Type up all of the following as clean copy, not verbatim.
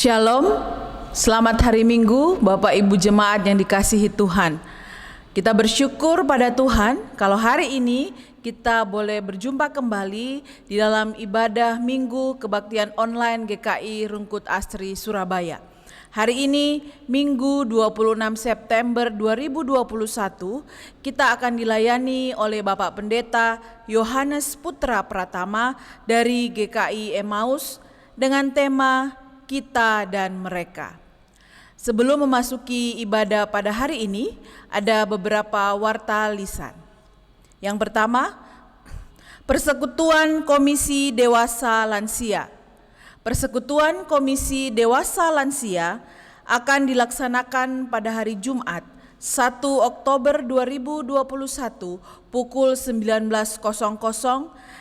Shalom, selamat hari Minggu Bapak Ibu Jemaat yang dikasihi Tuhan. Kita bersyukur pada Tuhan kalau hari ini kita boleh berjumpa kembali di dalam ibadah Minggu Kebaktian Online GKI Rungkut Astri Surabaya. Hari ini Minggu 26 September 2021 kita akan dilayani oleh Bapak Pendeta Yohanes Putra Pratama dari GKI Emmaus dengan tema Kita dan Mereka. Sebelum memasuki ibadah pada hari ini, ada beberapa warta lisan. Yang pertama, Persekutuan Komisi Dewasa Lansia. Persekutuan Komisi Dewasa Lansia akan dilaksanakan pada hari Jumat, 1 Oktober 2021 pukul 19.00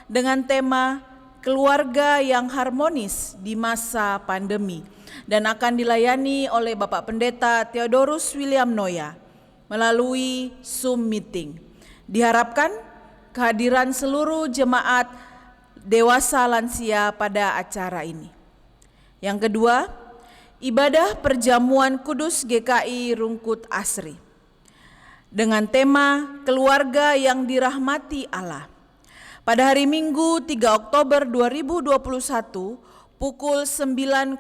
dengan tema Keluarga yang Harmonis di Masa Pandemi dan akan dilayani oleh Bapak Pendeta Theodorus William Noya melalui Zoom meeting. Diharapkan kehadiran seluruh jemaat dewasa lansia pada acara ini. Yang kedua, ibadah perjamuan kudus GKI Rungkut Asri dengan tema Keluarga yang Dirahmati Allah. Pada hari Minggu 3 Oktober 2021 pukul 9.00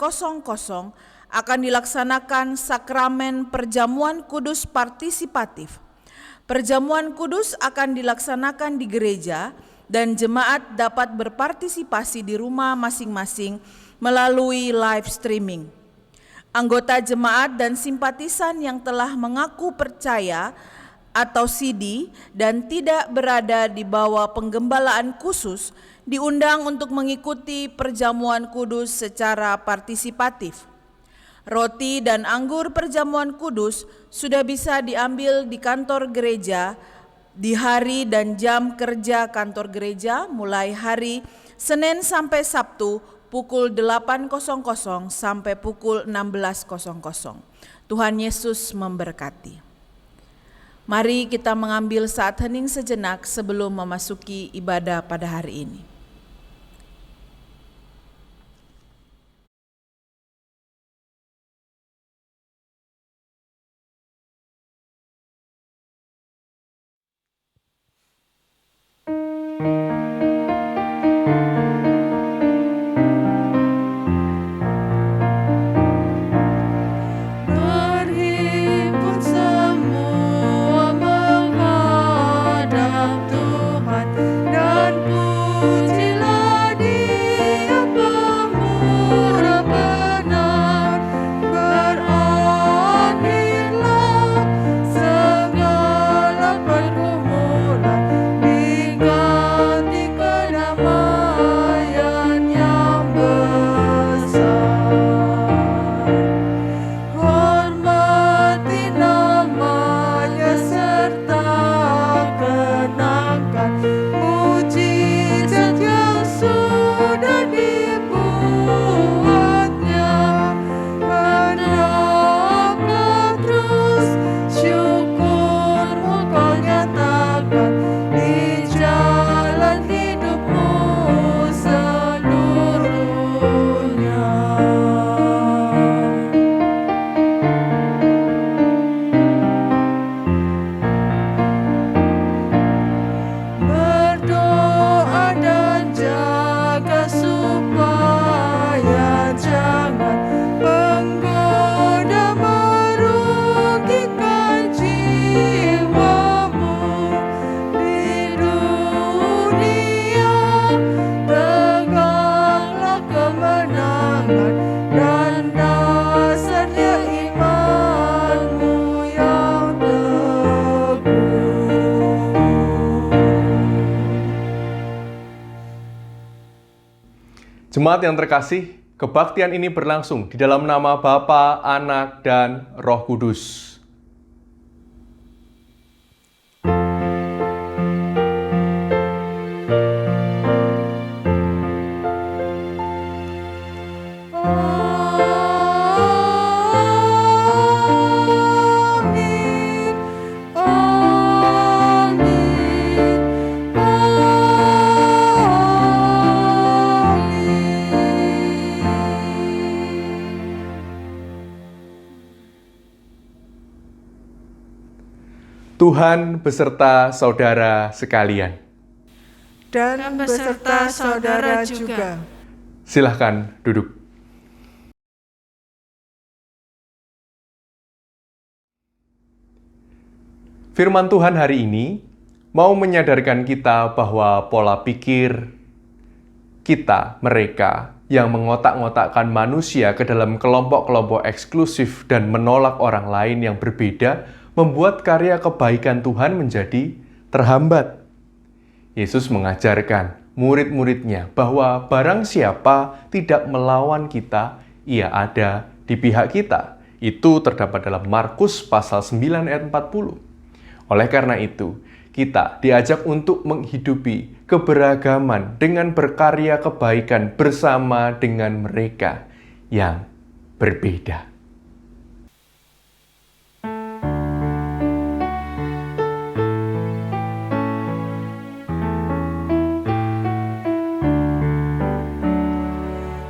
akan dilaksanakan sakramen perjamuan kudus partisipatif. Perjamuan kudus akan dilaksanakan di gereja dan jemaat dapat berpartisipasi di rumah masing-masing melalui live streaming. Anggota jemaat dan simpatisan yang telah mengaku percaya atau CD dan tidak berada di bawah penggembalaan khusus diundang untuk mengikuti perjamuan kudus secara partisipatif. Roti dan anggur perjamuan kudus sudah bisa diambil di kantor gereja di hari dan jam kerja kantor gereja mulai hari Senin sampai Sabtu pukul 8.00 sampai pukul 16.00. Tuhan Yesus memberkati. Mari kita mengambil saat hening sejenak sebelum memasuki ibadah pada hari ini. Jemaat yang terkasih, kebaktian ini berlangsung di dalam nama Bapa, Anak, dan Roh Kudus. Tuhan beserta saudara sekalian. Dan beserta saudara juga. Silahkan duduk. Firman Tuhan hari ini mau menyadarkan kita bahwa pola pikir kita, mereka yang mengotak-ngotakkan manusia ke dalam kelompok-kelompok eksklusif dan menolak orang lain yang berbeda, membuat karya kebaikan Tuhan menjadi terhambat. Yesus mengajarkan murid-muridnya bahwa barang siapa tidak melawan kita, ia ada di pihak kita. Itu terdapat dalam Markus pasal 9 ayat 40. Oleh karena itu, kita diajak untuk menghidupi keberagaman dengan berkarya kebaikan bersama dengan mereka yang berbeda.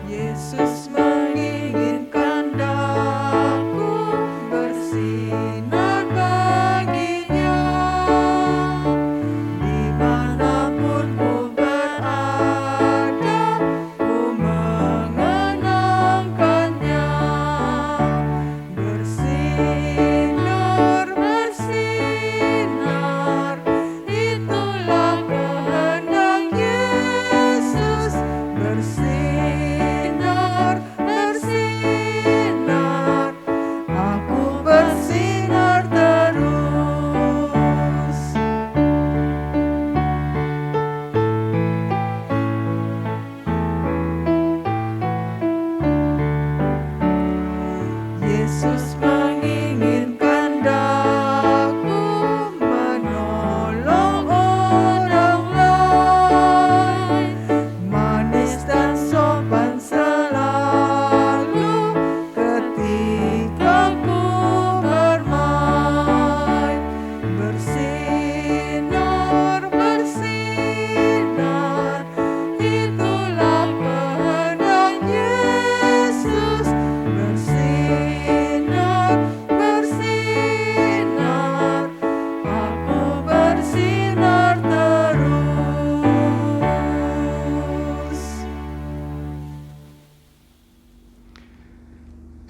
Yesus menginginkan daku bersinar baginya. Dimanapun ku berada, ku mengenangkannya. Bersinar, bersinar, itulah kehendak Yesus. Bersinar, bersinar, aku bersinar terus. Yesus menginginkan daku menolong orang lain, manis dan sopan selalu ketika ku bermain. Bersinar, bersinar, itulah kehendak Yesus. Bersinar, bersinar, aku bersinar terus.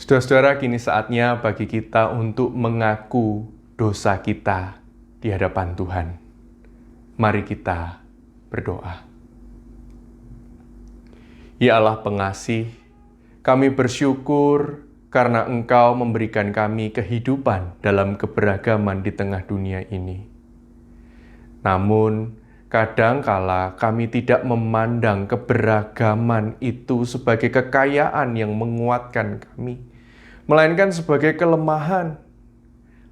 Saudara-saudara, kini saatnya bagi kita untuk mengaku dosa kita di hadapan Tuhan. Mari kita berdoa. Ya Allah pengasih, kami bersyukur karena Engkau memberikan kami kehidupan dalam keberagaman di tengah dunia ini. Namun, kadangkala kami tidak memandang keberagaman itu sebagai kekayaan yang menguatkan kami, melainkan sebagai kelemahan.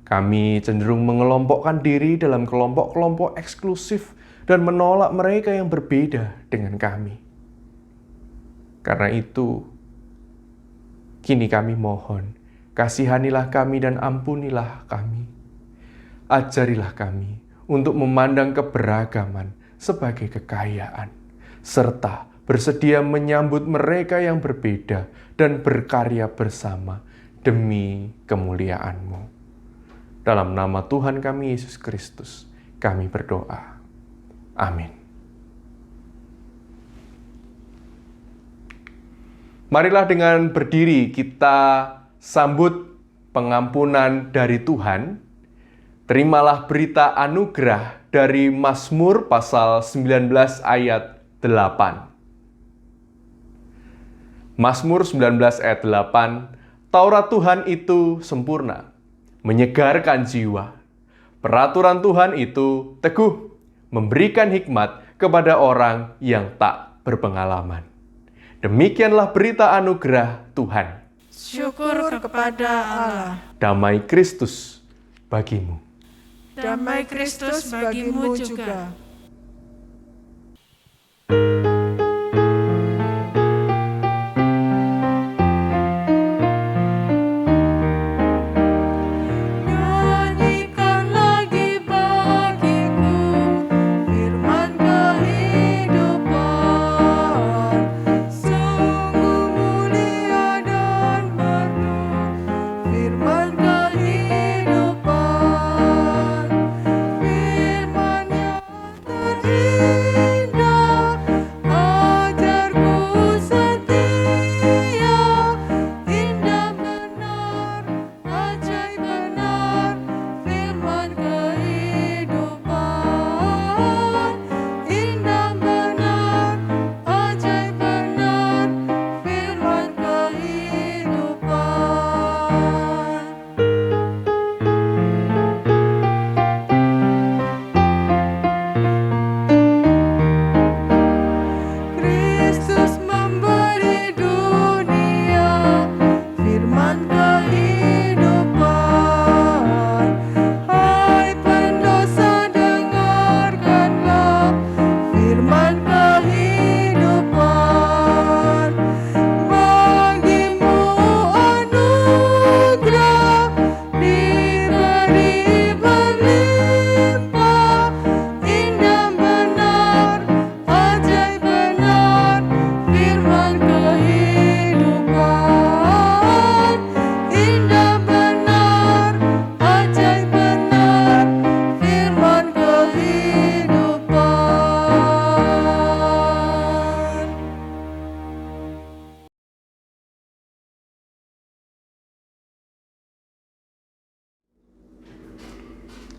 Kami cenderung mengelompokkan diri dalam kelompok-kelompok eksklusif dan menolak mereka yang berbeda dengan kami. Karena itu, kini kami mohon, kasihanilah kami dan ampunilah kami. Ajarilah kami untuk memandang keberagaman sebagai kekayaan, serta bersedia menyambut mereka yang berbeda dan berkarya bersama demi kemuliaan-Mu. Dalam nama Tuhan kami Yesus Kristus, kami berdoa. Amin. Marilah dengan berdiri kita sambut pengampunan dari Tuhan. Terimalah berita anugerah dari Mazmur pasal 19 ayat 8. Mazmur 19 ayat 8, Taurat Tuhan itu sempurna, menyegarkan jiwa. Peraturan Tuhan itu teguh, memberikan hikmat kepada orang yang tak berpengalaman. Demikianlah berita anugerah Tuhan. Syukur kepada Allah. Damai Kristus bagimu. Damai Kristus bagimu juga. Nyanyikan lagi bagiku firman kehidupan, sungguh mulia dan merdu firman kehidupan.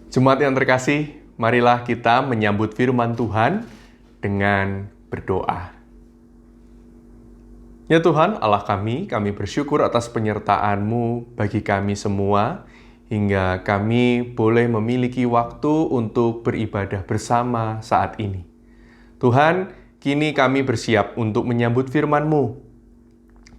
Jemaat yang terkasih, marilah kita menyambut firman Tuhan dengan berdoa. Ya Tuhan, Allah kami bersyukur atas penyertaan-Mu bagi kami semua, hingga kami boleh memiliki waktu untuk beribadah bersama saat ini. Tuhan, kini kami bersiap untuk menyambut firman-Mu.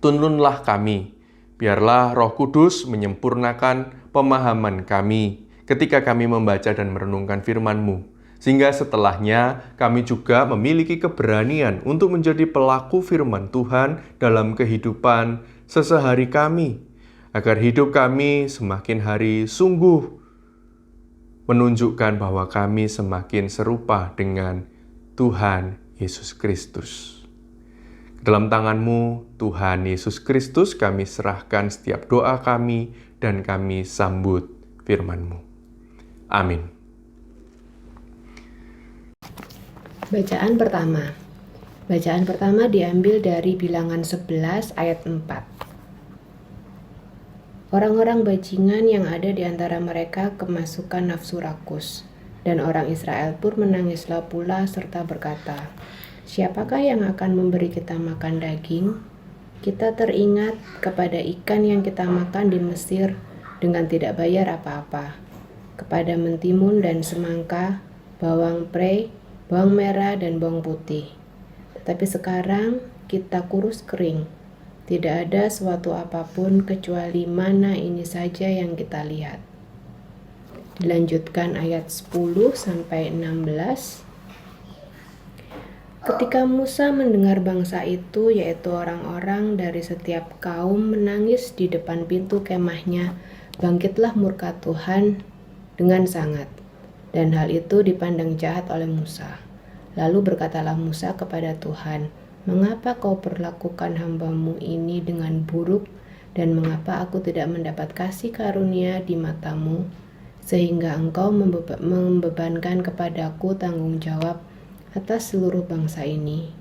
Tuntunlah kami, biarlah Roh Kudus menyempurnakan pemahaman kami ketika kami membaca dan merenungkan firman-Mu, sehingga setelahnya kami juga memiliki keberanian untuk menjadi pelaku firman Tuhan dalam kehidupan sesehari kami, agar hidup kami semakin hari sungguh menunjukkan bahwa kami semakin serupa dengan Tuhan Yesus Kristus. Dalam tangan-Mu, Tuhan Yesus Kristus, kami serahkan setiap doa kami dan kami sambut firman-Mu. Amin. Bacaan pertama. Bacaan pertama diambil dari Bilangan 11 ayat 4. Orang-orang bajingan yang ada di antara mereka kemasukan nafsu rakus, dan orang Israel pun menangislah pula serta berkata, "Siapakah yang akan memberi kita makan daging? Kita teringat kepada ikan yang kita makan di Mesir dengan tidak bayar apa-apa, kepada mentimun dan semangka, bawang prei, bawang merah dan bawang putih. Tetapi sekarang kita kurus kering, tidak ada suatu apapun kecuali mana ini saja yang kita lihat." Dilanjutkan ayat 10 sampai 16. Ketika Musa mendengar bangsa itu, yaitu orang-orang dari setiap kaum, menangis di depan pintu kemahnya, bangkitlah murka Tuhan dengan sangat. Dan hal itu dipandang jahat oleh Musa. Lalu berkatalah Musa kepada Tuhan, "Mengapa kau perlakukan hamba-Mu ini dengan buruk, dan mengapa aku tidak mendapat kasih karunia di mata-Mu, sehingga Engkau membebankan kepadaku tanggung jawab atas seluruh bangsa ini?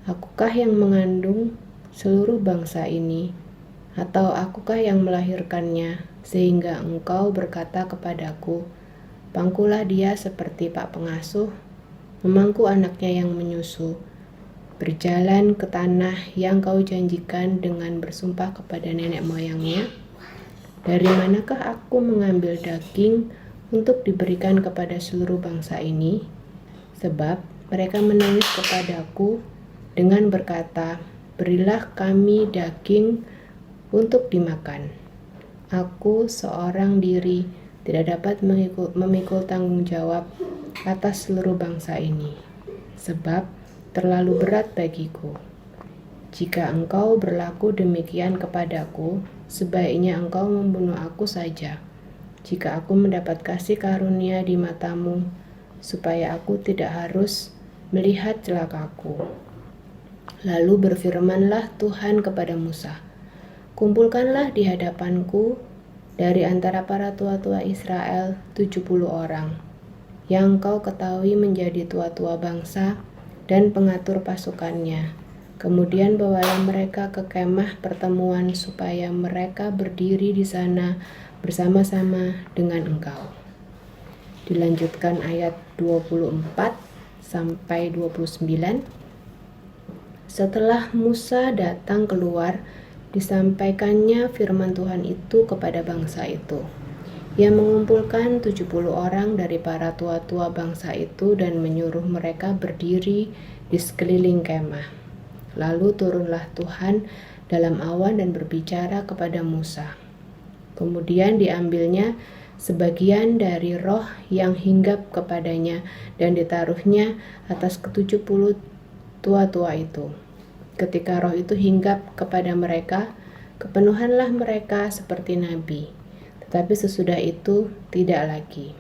Akukah yang mengandung seluruh bangsa ini, atau akukah yang melahirkannya, sehingga Engkau berkata kepadaku, pangkulah dia seperti pak pengasuh, memangku anaknya yang menyusu, berjalan ke tanah yang Kau janjikan dengan bersumpah kepada nenek moyangnya? Dari manakah aku mengambil daging untuk diberikan kepada seluruh bangsa ini? Sebab mereka menangis kepadaku dengan berkata, berilah kami daging untuk dimakan. Aku seorang diri tidak dapat memikul tanggung jawab atas seluruh bangsa ini, sebab terlalu berat bagiku. Jika Engkau berlaku demikian kepadaku, sebaiknya Engkau membunuh aku saja, jika aku mendapat kasih karunia di mata-Mu, supaya aku tidak harus melihat celakaku." Lalu berfirmanlah Tuhan kepada Musa, "Kumpulkanlah di hadapanku dari antara para tua-tua Israel 70 orang, yang kau ketahui menjadi tua-tua bangsa dan pengatur pasukannya. Kemudian bawalah mereka ke kemah pertemuan supaya mereka berdiri di sana bersama-sama dengan engkau." Dilanjutkan ayat 24 sampai 29. Setelah Musa datang keluar, disampaikannya firman Tuhan itu kepada bangsa itu. Ia mengumpulkan 70 orang dari para tua-tua bangsa itu dan menyuruh mereka berdiri di sekeliling kemah. Lalu turunlah Tuhan dalam awan dan berbicara kepada Musa. Kemudian diambilnya sebagian dari roh yang hinggap kepadanya dan ditaruhnya atas ke-70 tua-tua itu. Ketika roh itu hinggap kepada mereka, kepenuhanlah mereka seperti nabi. Tetapi sesudah itu tidak lagi.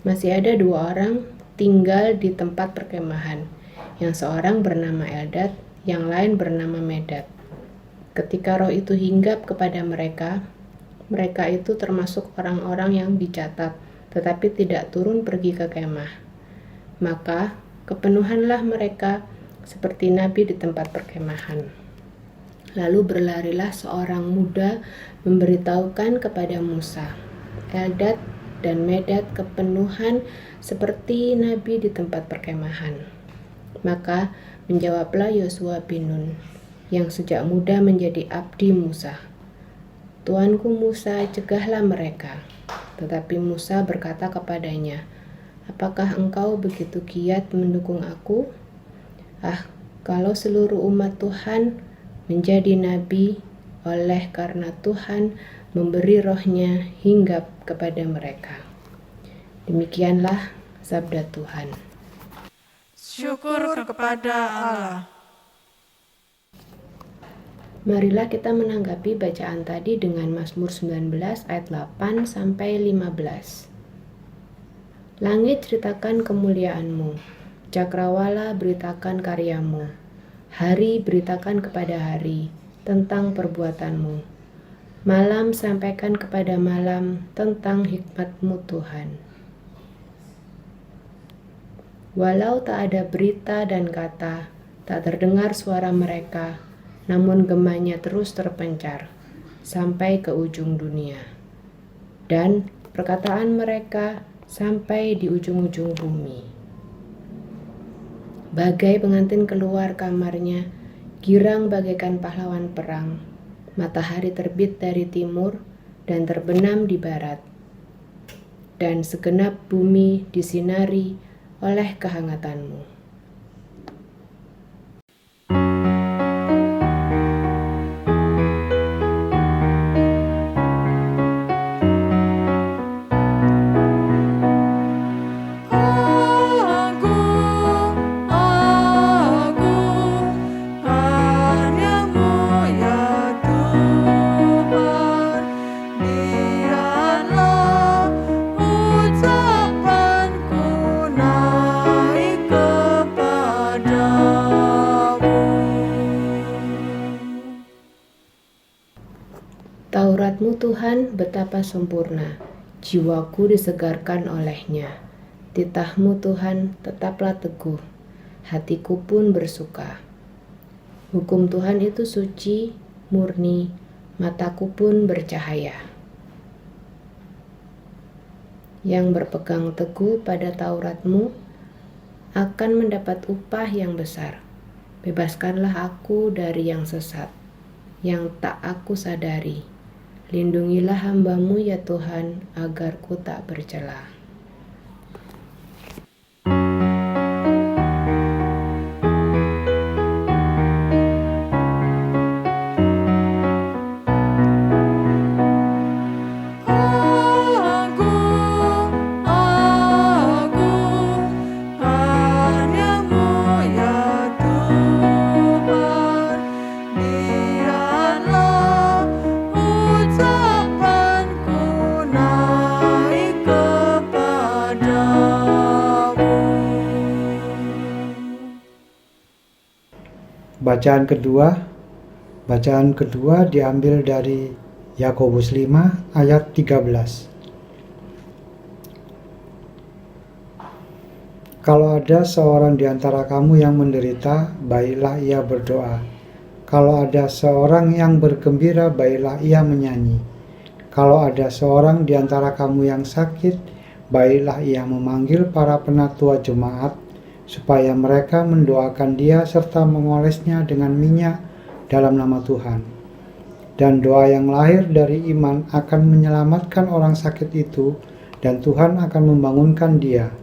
Masih ada 2 orang tinggal di tempat perkemahan, yang seorang bernama Eldad, yang lain bernama Medad. Ketika roh itu hinggap kepada mereka, mereka itu termasuk orang-orang yang dicatat, tetapi tidak turun pergi ke kemah. Maka kepenuhanlah mereka seperti nabi di tempat perkemahan. Lalu berlarilah seorang muda memberitahukan kepada Musa, "Eldad dan Medad kepenuhan seperti nabi di tempat perkemahan. Maka menjawablah Yosua bin Nun, yang sejak muda menjadi abdi Musa. Tuanku Musa, cegahlah mereka. Tetapi Musa berkata kepadanya, apakah engkau begitu giat mendukung aku? Kalau seluruh umat Tuhan menjadi nabi, oleh karena Tuhan memberi rohnya hinggap kepada mereka. Demikianlah sabda Tuhan. Syukur kepada Allah. Marilah kita menanggapi bacaan tadi dengan Mazmur 19 ayat 8 sampai 15. Langit ceritakan kemuliaan-Mu, cakrawala beritakan karya-Mu, hari beritakan kepada hari tentang perbuatan-Mu, malam sampaikan kepada malam tentang hikmat-Mu Tuhan. Walau tak ada berita dan kata, tak terdengar suara mereka, namun gemanya terus terpencar sampai ke ujung dunia, dan perkataan mereka sampai di ujung-ujung bumi. Bagai pengantin keluar kamarnya, girang bagaikan pahlawan perang, matahari terbit dari timur dan terbenam di barat, dan segenap bumi disinari oleh kehangatanmu. Taurat-Mu Tuhan betapa sempurna, jiwaku disegarkan olehnya. Titah-Mu Tuhan tetaplah teguh, hatiku pun bersuka. Hukum Tuhan itu suci, murni, mataku pun bercahaya. Yang berpegang teguh pada Taurat-Mu akan mendapat upah yang besar. Bebaskanlah aku dari yang sesat, yang tak aku sadari. Lindungilah hamba-Mu ya Tuhan, agar ku tak bercela. Bacaan kedua diambil dari Yakobus 5 ayat 13. Kalau ada seorang di antara kamu yang menderita, baiklah ia berdoa. Kalau ada seorang yang bergembira, baiklah ia menyanyi. Kalau ada seorang di antara kamu yang sakit, baiklah ia memanggil para penatua jemaat, supaya mereka mendoakan dia serta mengolesnya dengan minyak dalam nama Tuhan. Dan doa yang lahir dari iman akan menyelamatkan orang sakit itu, dan Tuhan akan membangunkan dia.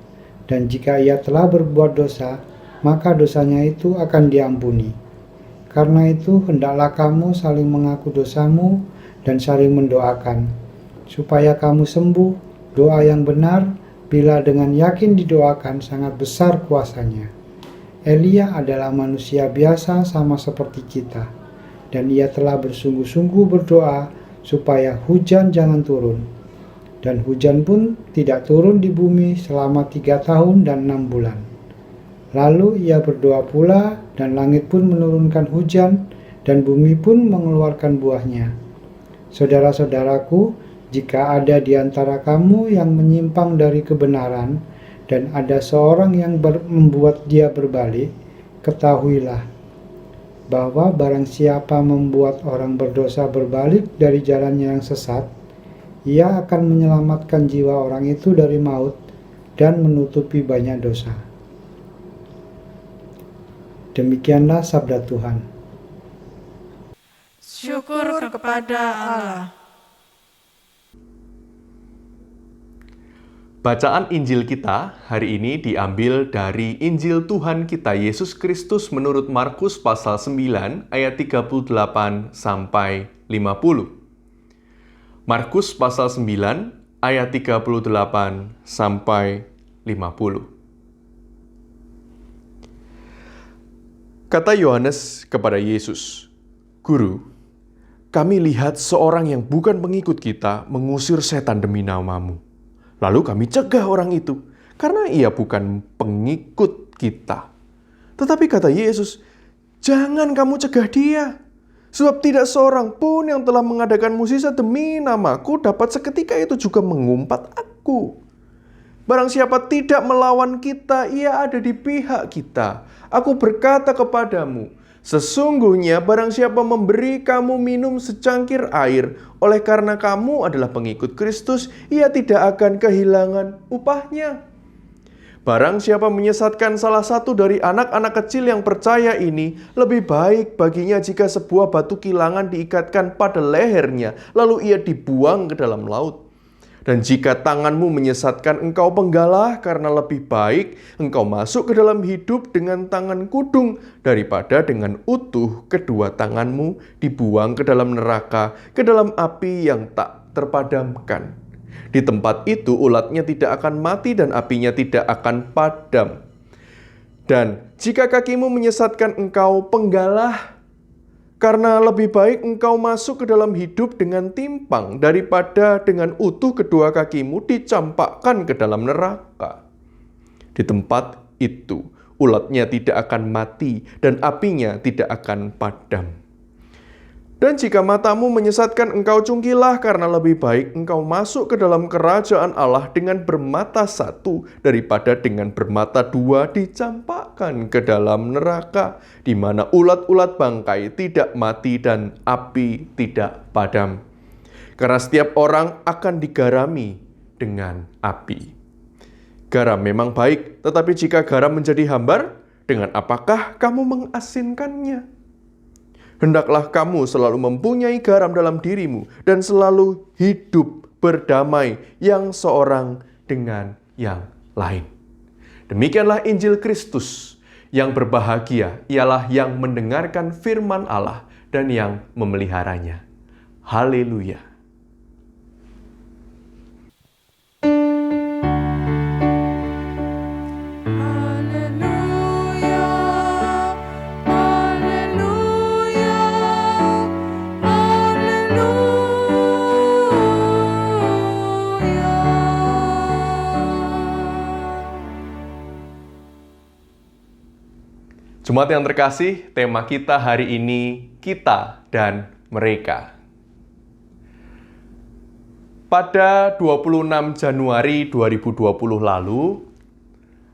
Dan jika ia telah berbuat dosa, maka dosanya itu akan diampuni. Karena itu, hendaklah kamu saling mengaku dosamu dan saling mendoakan, supaya kamu sembuh. Doa yang benar bila dengan yakin didoakan sangat besar kuasanya. Elia adalah manusia biasa sama seperti kita, dan ia telah bersungguh-sungguh berdoa supaya hujan jangan turun. Dan hujan pun tidak turun di bumi selama 3 tahun dan 6 bulan. Lalu ia berdoa pula, dan langit pun menurunkan hujan, dan bumi pun mengeluarkan buahnya. Saudara-saudaraku, jika ada di antara kamu yang menyimpang dari kebenaran, dan ada seorang yang membuat dia berbalik, ketahuilah bahwa barang siapa membuat orang berdosa berbalik dari jalannya yang sesat, Ia akan menyelamatkan jiwa orang itu dari maut dan menutupi banyak dosa. Demikianlah sabda Tuhan. Syukur kepada Allah. Bacaan Injil kita hari ini diambil dari Injil Tuhan kita Yesus Kristus menurut Markus pasal 9 ayat 38 sampai 50. Markus pasal 9 ayat 38 sampai 50. Kata Yohanes kepada Yesus, "Guru, kami lihat seorang yang bukan pengikut kita mengusir setan demi namamu. Lalu kami cegah orang itu, karena ia bukan pengikut kita." Tetapi kata Yesus, "Jangan kamu cegah dia, sebab tidak seorang pun yang telah mengadakan mukjizat demi namaku dapat seketika itu juga mengumpat aku. Barang siapa tidak melawan kita, ia ada di pihak kita. Aku berkata kepadamu, sesungguhnya barang siapa memberi kamu minum secangkir air, oleh karena kamu adalah pengikut Kristus, ia tidak akan kehilangan upahnya. Barang siapa menyesatkan salah satu dari anak-anak kecil yang percaya ini, lebih baik baginya jika sebuah batu kilangan diikatkan pada lehernya, lalu ia dibuang ke dalam laut. Dan jika tanganmu menyesatkan engkau penggalah, karena lebih baik engkau masuk ke dalam hidup dengan tangan kudung, daripada dengan utuh kedua tanganmu dibuang ke dalam neraka, ke dalam api yang tak terpadamkan. Di tempat itu ulatnya tidak akan mati dan apinya tidak akan padam. Dan jika kakimu menyesatkan engkau penggalah, karena lebih baik engkau masuk ke dalam hidup dengan timpang daripada dengan utuh kedua kakimu dicampakkan ke dalam neraka. Di tempat itu ulatnya tidak akan mati dan apinya tidak akan padam. Dan jika matamu menyesatkan engkau cungkilah, karena lebih baik engkau masuk ke dalam kerajaan Allah dengan bermata satu daripada dengan bermata dua dicampakkan ke dalam neraka, di mana ulat-ulat bangkai tidak mati dan api tidak padam. Karena setiap orang akan digarami dengan api. Garam memang baik, tetapi jika garam menjadi hambar, dengan apakah kamu mengasinkannya? Hendaklah kamu selalu mempunyai garam dalam dirimu dan selalu hidup berdamai yang seorang dengan yang lain. Demikianlah Injil Kristus. Yang berbahagia ialah yang mendengarkan firman Allah dan yang memeliharanya. Haleluya. Jemaat yang terkasih, tema kita hari ini, kita dan mereka. Pada 26 Januari 2020 lalu,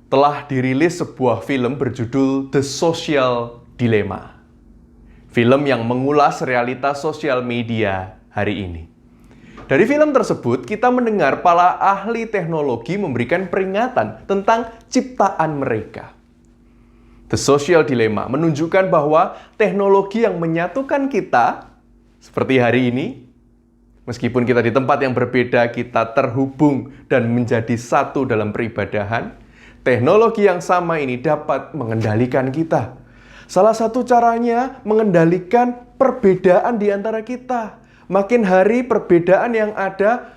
telah dirilis sebuah film berjudul The Social Dilemma. Film yang mengulas realitas sosial media hari ini. Dari film tersebut, kita mendengar para ahli teknologi memberikan peringatan tentang ciptaan mereka. The Social Dilemma menunjukkan bahwa teknologi yang menyatukan kita, seperti hari ini, meskipun kita di tempat yang berbeda, kita terhubung dan menjadi satu dalam peribadahan, teknologi yang sama ini dapat mengendalikan kita. Salah satu caranya mengendalikan perbedaan di antara kita. Makin hari perbedaan yang ada,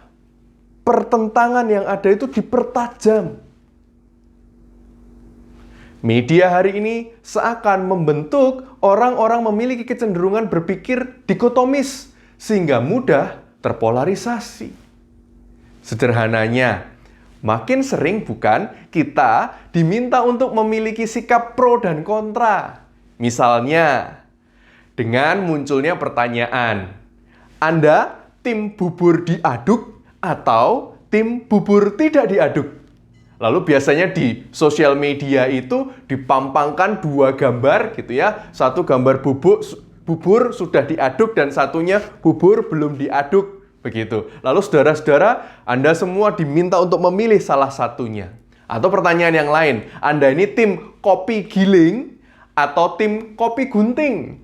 pertentangan yang ada itu dipertajam. Media hari ini seakan membentuk orang-orang memiliki kecenderungan berpikir dikotomis, sehingga mudah terpolarisasi. Sederhananya, makin sering bukan kita diminta untuk memiliki sikap pro dan kontra. Misalnya, dengan munculnya pertanyaan, Anda tim bubur diaduk atau tim bubur tidak diaduk? Lalu biasanya di sosial media itu dipampangkan dua gambar gitu ya. Satu gambar bubur sudah diaduk dan satunya bubur belum diaduk. Begitu. Lalu saudara-saudara, Anda semua diminta untuk memilih salah satunya. Atau pertanyaan yang lain, Anda ini tim kopi giling atau tim kopi gunting?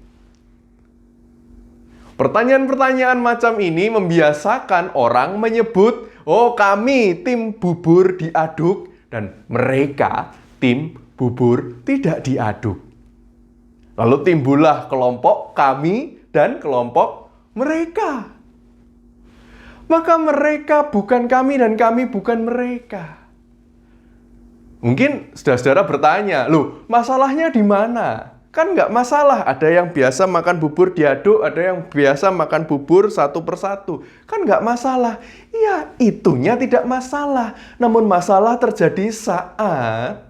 Pertanyaan-pertanyaan macam ini membiasakan orang menyebut, oh kami tim bubur diaduk, dan mereka tim bubur tidak diaduk. Lalu timbullah kelompok kami dan kelompok mereka. Maka mereka bukan kami dan kami bukan mereka. Mungkin saudara-saudara bertanya, loh masalahnya di mana? Kan nggak masalah, ada yang biasa makan bubur diaduk, ada yang biasa makan bubur satu persatu. Kan nggak masalah. Ya, itunya tidak masalah. Namun masalah terjadi saat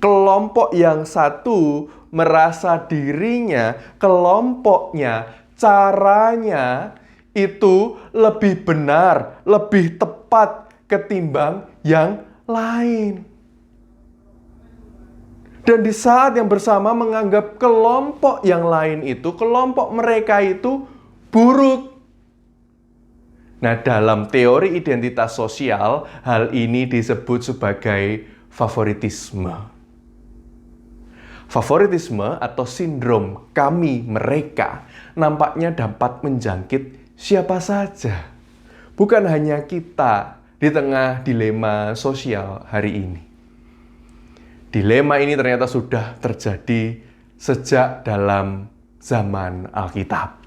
kelompok yang satu merasa dirinya, kelompoknya, caranya itu lebih benar, lebih tepat ketimbang yang lain. Dan di saat yang bersama menganggap kelompok yang lain itu, kelompok mereka itu buruk. Nah, dalam teori identitas sosial, hal ini disebut sebagai favoritisme. Favoritisme atau sindrom kami mereka nampaknya dapat menjangkit siapa saja. Bukan hanya kita di tengah dilema sosial hari ini. Dilema ini ternyata sudah terjadi sejak dalam zaman Alkitab.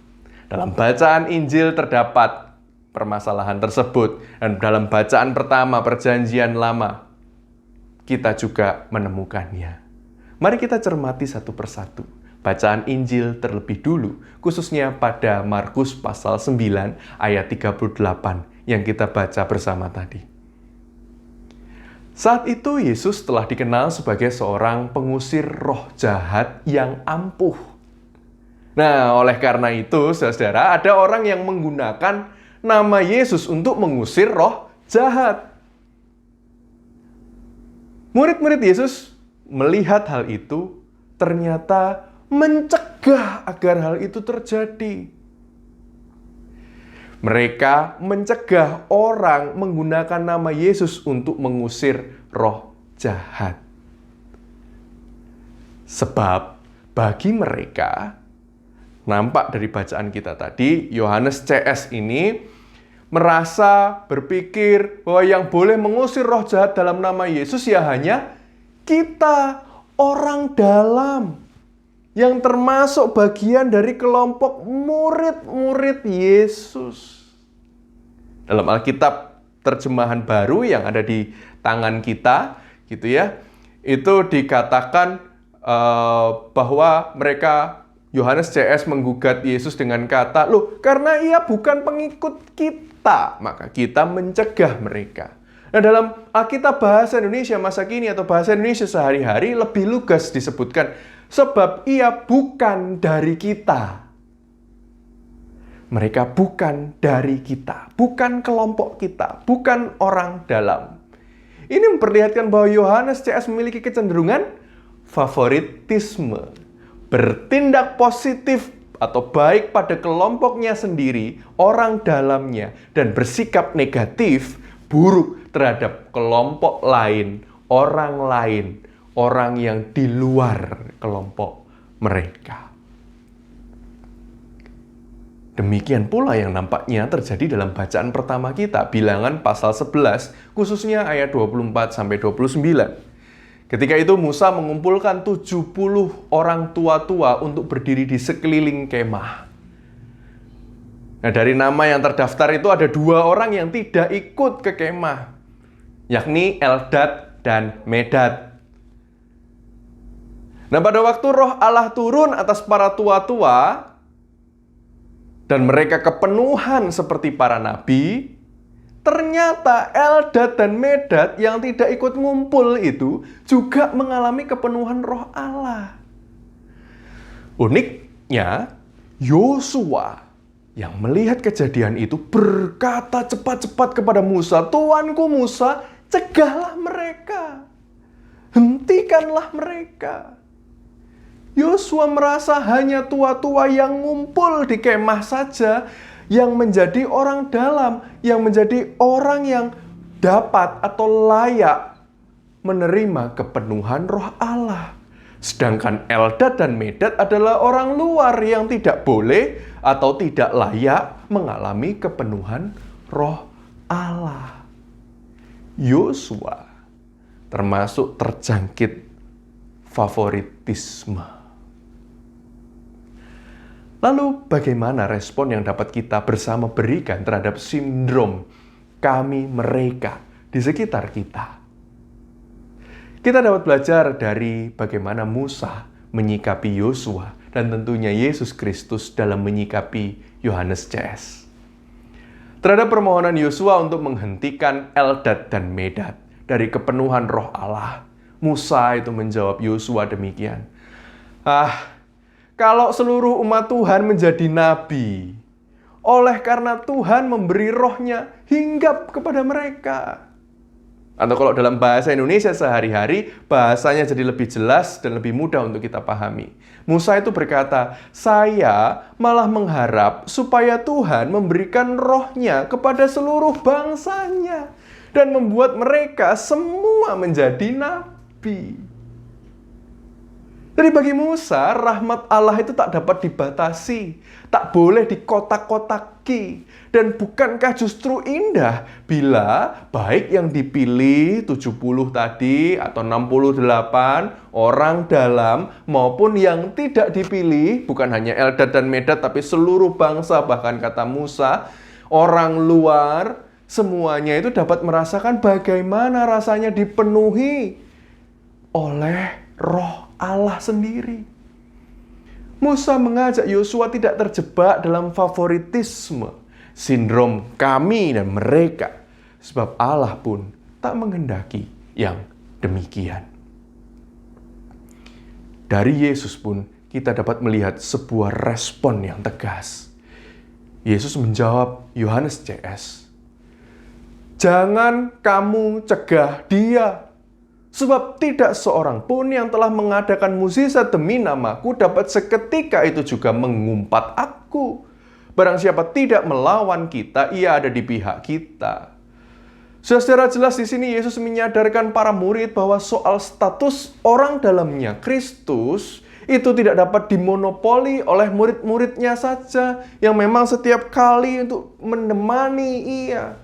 Dalam bacaan Injil terdapat permasalahan tersebut. Dan dalam bacaan pertama Perjanjian Lama, kita juga menemukannya. Mari kita cermati satu persatu. Bacaan Injil terlebih dulu, khususnya pada Markus pasal 9 ayat 38 yang kita baca bersama tadi. Saat itu Yesus telah dikenal sebagai seorang pengusir roh jahat yang ampuh. Nah, oleh karena itu, saudara, ada orang yang menggunakan nama Yesus untuk mengusir roh jahat. Murid-murid Yesus melihat hal itu, ternyata mencegah agar hal itu terjadi. Mereka mencegah orang menggunakan nama Yesus untuk mengusir roh jahat. Sebab bagi mereka, nampak dari bacaan kita tadi, Yohanes CS ini merasa berpikir bahwa yang boleh mengusir roh jahat dalam nama Yesus ya hanya kita, orang dalam, yang termasuk bagian dari kelompok murid-murid Yesus. Dalam Alkitab terjemahan baru yang ada di tangan kita, gitu ya, itu dikatakan bahwa mereka, Yohanes CS menggugat Yesus dengan kata, loh, karena ia bukan pengikut kita, maka kita mencegah mereka. Nah, dalam Alkitab bahasa Indonesia masa kini atau bahasa Indonesia sehari-hari lebih lugas disebutkan, sebab ia bukan dari kita. Mereka bukan dari kita, bukan kelompok kita, bukan orang dalam. Ini memperlihatkan bahwa Yohanes CS memiliki kecenderungan favoritisme. Bertindak positif atau baik pada kelompoknya sendiri, orang dalamnya, dan bersikap negatif, buruk terhadap kelompok lain, orang yang di luar kelompok mereka. Demikian pula yang nampaknya terjadi dalam bacaan pertama kita, Bilangan pasal 11, khususnya ayat 24-29. Ketika itu Musa mengumpulkan 70 orang tua-tua untuk berdiri di sekeliling kemah. Nah, dari nama yang terdaftar itu ada 2 orang yang tidak ikut ke kemah, yakni Eldad dan Medad. Nah, pada waktu roh Allah turun atas para tua-tua, dan mereka kepenuhan seperti para nabi, ternyata Eldad dan Medad yang tidak ikut ngumpul itu juga mengalami kepenuhan roh Allah. Uniknya, Yosua yang melihat kejadian itu berkata cepat-cepat kepada Musa, "Tuanku Musa, cegahlah mereka. Hentikanlah mereka." Yosua merasa hanya tua-tua yang ngumpul di kemah saja yang menjadi orang dalam, yang menjadi orang yang dapat atau layak menerima kepenuhan Roh Allah. Sedangkan Eldad dan Medad adalah orang luar yang tidak boleh atau tidak layak mengalami kepenuhan Roh Allah. Yosua termasuk terjangkit favoritisme. Lalu bagaimana respon yang dapat kita bersama berikan terhadap sindrom kami mereka di sekitar kita? Kita dapat belajar dari bagaimana Musa menyikapi Yosua dan tentunya Yesus Kristus dalam menyikapi Yohanes CS. Terhadap permohonan Yosua untuk menghentikan Eldad dan Medad dari kepenuhan Roh Allah, Musa itu menjawab Yosua demikian. Kalau seluruh umat Tuhan menjadi nabi, oleh karena Tuhan memberi rohnya hinggap kepada mereka. Atau kalau dalam bahasa Indonesia sehari-hari, bahasanya jadi lebih jelas dan lebih mudah untuk kita pahami. Musa itu berkata, saya malah mengharap supaya Tuhan memberikan rohnya kepada seluruh bangsanya dan membuat mereka semua menjadi nabi. Jadi bagi Musa, rahmat Allah itu tak dapat dibatasi, tak boleh dikotak-kotaki. Dan bukankah justru indah bila baik yang dipilih 70 tadi atau 68 orang dalam maupun yang tidak dipilih, bukan hanya Eldad dan Medad tapi seluruh bangsa, bahkan kata Musa, orang luar, semuanya itu dapat merasakan bagaimana rasanya dipenuhi oleh Roh Allah sendiri. Musa mengajak Yosua tidak terjebak dalam favoritisme, sindrom kami dan mereka, sebab Allah pun tak menghendaki yang demikian. Dari Yesus pun kita dapat melihat sebuah respon yang tegas. Yesus menjawab Yohanes CS, jangan kamu cegah dia, sebab tidak seorang pun yang telah mengadakan mukjizat demi namaku dapat seketika itu juga mengumpat aku. Barang siapa tidak melawan kita, ia ada di pihak kita. Secara jelas di sini Yesus menyadarkan para murid bahwa soal status orang dalamnya Kristus itu tidak dapat dimonopoli oleh murid-muridnya saja yang memang setiap kali untuk menemani ia.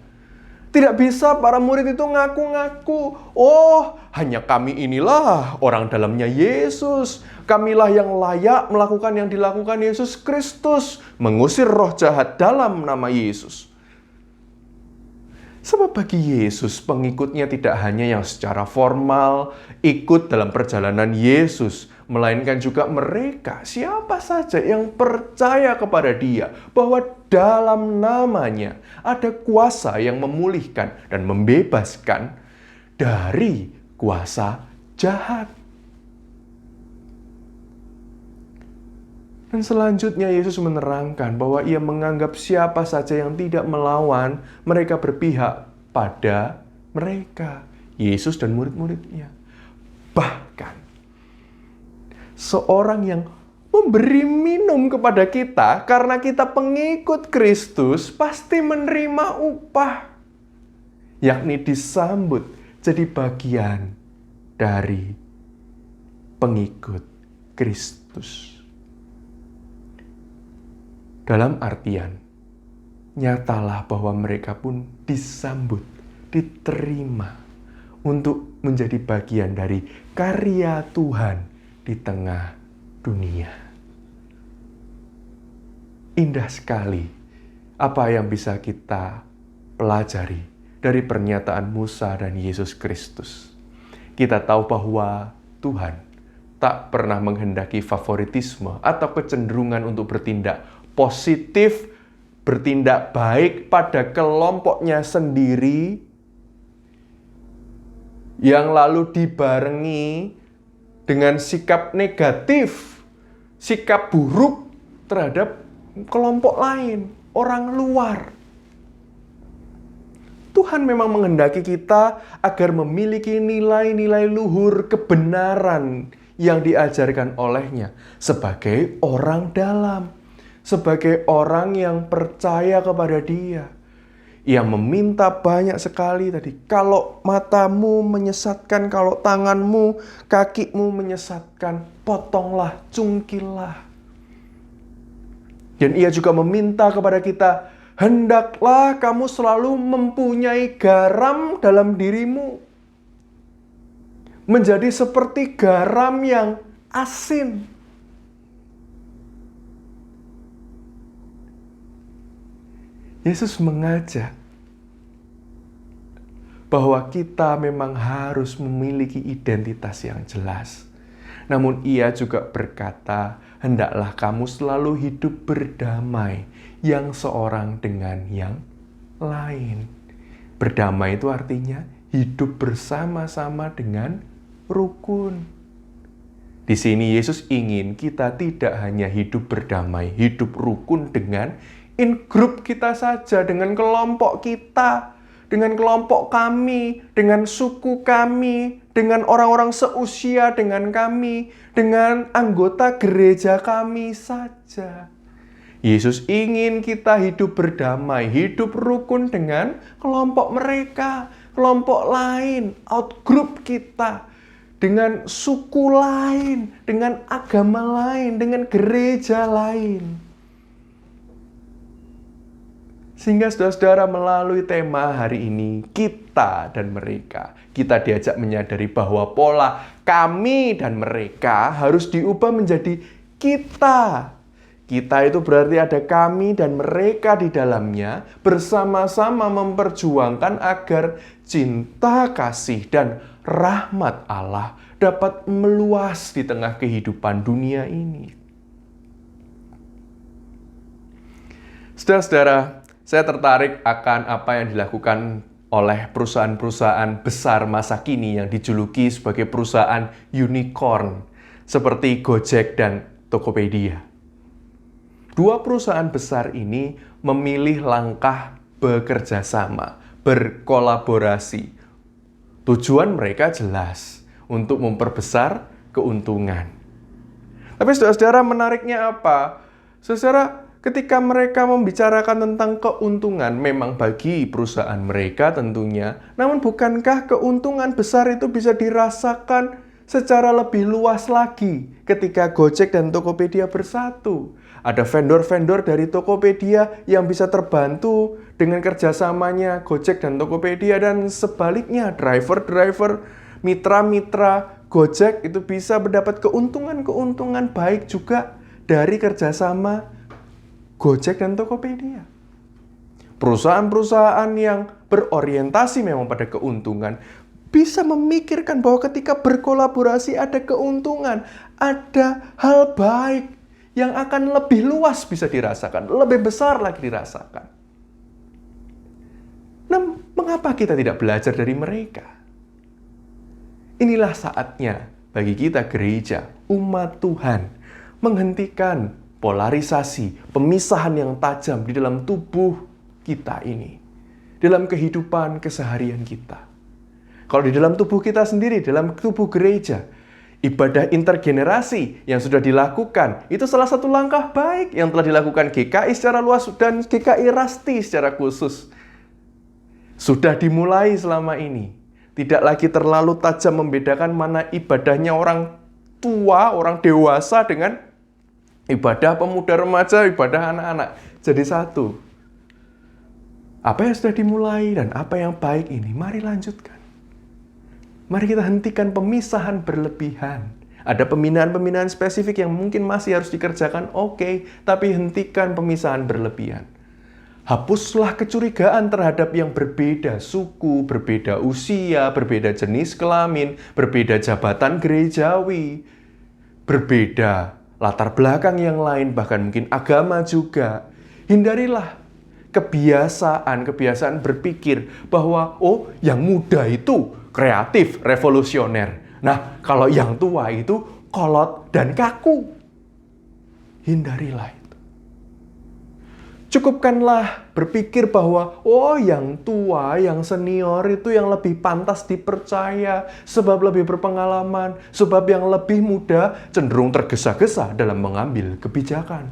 Tidak bisa para murid itu ngaku-ngaku, oh hanya kami inilah orang dalamnya Yesus. Kamilah yang layak melakukan yang dilakukan Yesus Kristus, mengusir roh jahat dalam nama Yesus. Sebab bagi Yesus, pengikutnya tidak hanya yang secara formal ikut dalam perjalanan Yesus, melainkan juga mereka, siapa saja yang percaya kepada Dia, bahwa dalam namanya ada kuasa yang memulihkan dan membebaskan dari kuasa jahat. Dan selanjutnya Yesus menerangkan bahwa ia menganggap siapa saja yang tidak melawan, mereka berpihak pada mereka, Yesus dan murid-muridnya. Bahkan, seorang yang memberi minum kepada kita karena kita pengikut Kristus pasti menerima upah, yakni disambut jadi bagian dari pengikut Kristus. Dalam artian, nyatalah bahwa mereka pun disambut, diterima untuk menjadi bagian dari karya Tuhan di tengah dunia. Indah sekali apa yang bisa kita pelajari dari pernyataan Musa dan Yesus Kristus. Kita tahu bahwa Tuhan tak pernah menghendaki favoritisme atau kecenderungan untuk bertindak positif, bertindak baik pada kelompoknya sendiri, yang lalu dibarengi dengan sikap negatif, sikap buruk terhadap kelompok lain, orang luar. Tuhan memang menghendaki kita agar memiliki nilai-nilai luhur kebenaran yang diajarkan olehnya sebagai orang dalam. sebagai orang yang percaya kepada Dia. Ia meminta banyak sekali tadi. Kalau matamu menyesatkan, kalau tanganmu, kakimu menyesatkan, potonglah, cungkillah. Dan ia juga meminta kepada kita, hendaklah kamu selalu mempunyai garam dalam dirimu. Menjadi seperti garam yang asin. Yesus mengajak bahwa kita memang harus memiliki identitas yang jelas. Namun ia juga berkata, hendaklah kamu selalu hidup berdamai yang seorang dengan yang lain. Berdamai itu artinya hidup bersama-sama dengan rukun. Di sini Yesus ingin kita tidak hanya hidup berdamai, hidup rukun dengan in-group kita saja, dengan kelompok kita, dengan kelompok kami, dengan suku kami, dengan orang-orang seusia dengan kami, dengan anggota gereja kami saja. Yesus ingin kita hidup berdamai, hidup rukun dengan kelompok mereka, kelompok lain, out-group kita, dengan suku lain, dengan agama lain, dengan gereja lain. Sehingga saudara-saudara melalui tema hari ini, kita dan mereka, kita diajak menyadari bahwa pola kami dan mereka harus diubah menjadi kita. Kita itu berarti ada kami dan mereka di dalamnya, bersama-sama memperjuangkan agar cinta, kasih, dan rahmat Allah dapat meluas di tengah kehidupan dunia ini. Saudara-saudara, saya tertarik akan apa yang dilakukan oleh perusahaan-perusahaan besar masa kini yang dijuluki sebagai perusahaan unicorn, seperti Gojek dan Tokopedia. Dua perusahaan besar ini memilih langkah bekerja sama, berkolaborasi. Tujuan mereka jelas, untuk memperbesar keuntungan. Tapi saudara-saudara, menariknya apa? Saudara, ketika mereka membicarakan tentang keuntungan, memang bagi perusahaan mereka tentunya, namun bukankah keuntungan besar itu bisa dirasakan secara lebih luas lagi ketika Gojek dan Tokopedia bersatu? Ada vendor-vendor dari Tokopedia yang bisa terbantu dengan kerjasamanya Gojek dan Tokopedia, dan sebaliknya driver-driver, mitra-mitra Gojek itu bisa mendapat keuntungan-keuntungan baik juga dari kerjasama Gojek dan Tokopedia. Perusahaan-perusahaan yang berorientasi memang pada keuntungan bisa memikirkan bahwa ketika berkolaborasi ada keuntungan, ada hal baik yang akan lebih luas bisa dirasakan, lebih besar lagi dirasakan. Nah, mengapa kita tidak belajar dari mereka? Inilah saatnya bagi kita gereja, umat Tuhan, menghentikan polarisasi, pemisahan yang tajam di dalam tubuh kita ini, dalam kehidupan keseharian kita. Kalau di dalam tubuh kita sendiri, dalam tubuh gereja, ibadah intergenerasi yang sudah dilakukan, itu salah satu langkah baik yang telah dilakukan GKI secara luas dan GKI Rasti secara khusus. Sudah dimulai selama ini. Tidak lagi terlalu tajam membedakan mana ibadahnya orang tua, orang dewasa dengan ibadah pemuda remaja, ibadah anak-anak. Jadi satu. Apa yang sudah dimulai dan apa yang baik ini, mari lanjutkan. Mari kita hentikan pemisahan berlebihan. Ada pembinaan-pembinaan spesifik yang mungkin masih harus dikerjakan, oke, tapi hentikan pemisahan berlebihan. Hapuslah kecurigaan terhadap yang berbeda suku, berbeda usia, berbeda jenis kelamin, berbeda jabatan gerejawi, berbeda latar belakang yang lain, bahkan mungkin agama juga. Hindarilah kebiasaan berpikir bahwa, oh, yang muda itu kreatif, revolusioner. Nah, kalau yang tua itu kolot dan kaku. Hindarilah itu. Cukupkanlah berpikir bahwa, oh, yang tua, yang senior itu yang lebih pantas dipercaya, sebab lebih berpengalaman, sebab yang lebih muda cenderung tergesa-gesa dalam mengambil kebijakan.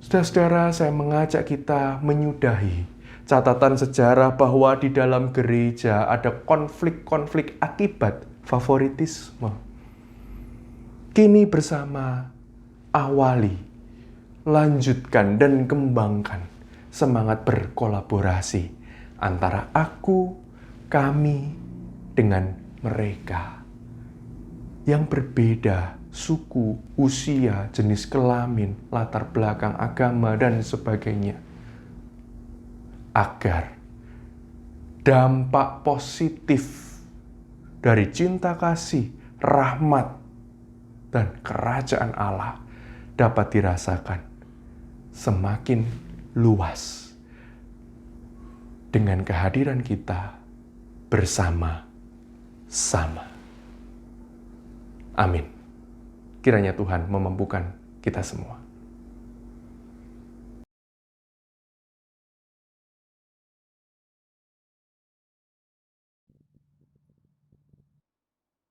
Saudara-saudara, saya mengajak kita menyudahi catatan sejarah bahwa di dalam gereja ada konflik-konflik akibat favoritisme. Kini bersama awali, lanjutkan dan kembangkan semangat berkolaborasi antara aku, kami, dengan mereka yang berbeda suku, usia, jenis kelamin, latar belakang agama, dan sebagainya. Agar dampak positif dari cinta kasih, rahmat, dan kerajaan Allah dapat dirasakan semakin luas dengan kehadiran kita bersama-sama. Amin. Kiranya Tuhan memampukan kita semua. Dengan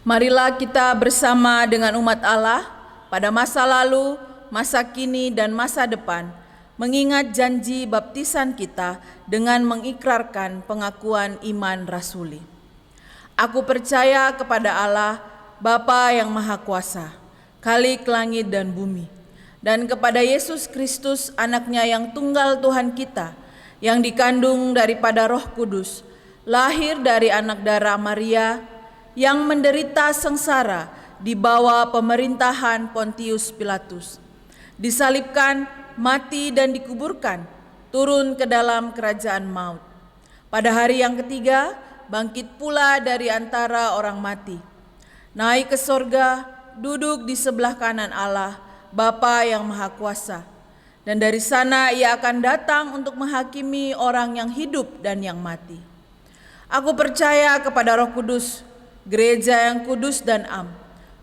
Marilah kita bersama dengan umat Allah pada masa lalu, masa kini, dan masa depan, mengingat janji baptisan kita dengan mengikrarkan pengakuan iman rasuli. Aku percaya kepada Allah, Bapa yang Maha Kuasa, Khalik langit dan bumi, dan kepada Yesus Kristus, anaknya yang tunggal Tuhan kita, yang dikandung daripada Roh Kudus, lahir dari anak darah Maria, yang menderita sengsara di bawah pemerintahan Pontius Pilatus, disalibkan, mati dan dikuburkan, turun ke dalam kerajaan maut. Pada hari yang ketiga, bangkit pula dari antara orang mati, naik ke sorga, duduk di sebelah kanan Allah, Bapa yang Maha Kuasa. Dan dari sana ia akan datang untuk menghakimi orang yang hidup dan yang mati. Aku percaya kepada Roh Kudus, gereja yang kudus dan am,